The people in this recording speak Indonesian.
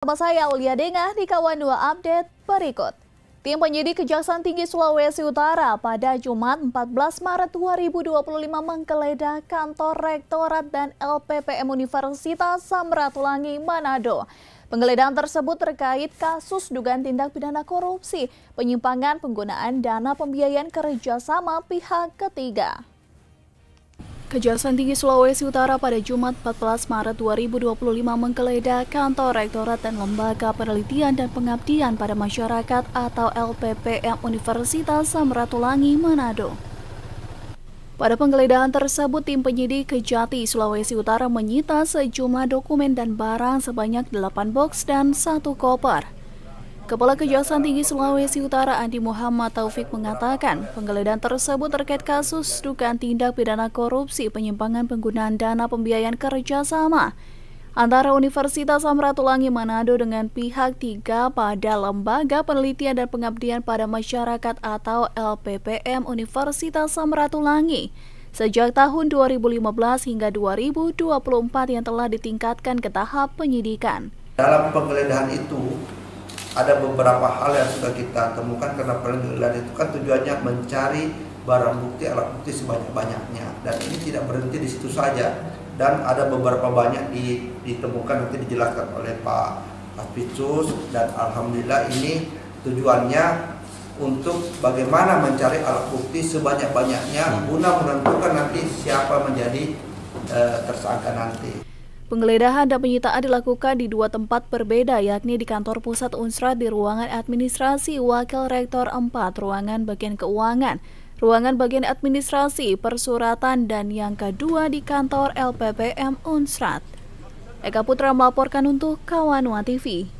Bersama saya Aulia Dengah di Kawan 2 Update berikut. Tim penyidik Kejaksaan Tinggi Sulawesi Utara pada Jumat 14 Maret 2025 menggeledah kantor Rektorat dan LPPM Universitas Samratulangi, Manado. Penggeledahan tersebut terkait kasus dugaan tindak pidana korupsi, penyimpangan penggunaan dana pembiayaan kerjasama pihak ketiga. Kejaksaan Tinggi Sulawesi Utara pada Jumat 14 Maret 2025 menggeledah kantor Rektorat dan Lembaga Penelitian dan Pengabdian pada Masyarakat atau LPPM Universitas Samratulangi, Manado. Pada penggeledahan tersebut, tim penyidik Kejati Sulawesi Utara menyita sejumlah dokumen dan barang sebanyak 8 box dan 1 koper. Kepala Kejaksaan Tinggi Sulawesi Utara Andi Muhammad Taufik mengatakan penggeledahan tersebut terkait kasus dugaan tindak pidana korupsi penyimpangan penggunaan dana pembiayaan kerjasama antara Universitas Samratulangi Manado dengan pihak tiga pada Lembaga Penelitian dan Pengabdian pada Masyarakat atau LPPM Universitas Samratulangi sejak tahun 2015 hingga 2024 yang telah ditingkatkan ke tahap penyidikan. Dalam penggeledahan itu ada beberapa hal yang sudah kita temukan karena penggeledahan itu kan tujuannya mencari barang bukti, alat bukti sebanyak-banyaknya, dan ini tidak berhenti di situ saja, dan ada beberapa banyak ditemukan, nanti dijelaskan oleh Pak Kaspitsus, dan alhamdulillah ini tujuannya untuk bagaimana mencari alat bukti sebanyak-banyaknya guna menentukan nanti siapa menjadi tersangka nanti. Penggeledahan dan penyitaan dilakukan di dua tempat berbeda, yakni di kantor pusat Unsrat di ruangan administrasi Wakil Rektor 4, ruangan bagian keuangan, ruangan bagian administrasi, persuratan, dan yang kedua di kantor LPPM Unsrat. Eka Putra melaporkan untuk Kawan 2 TV.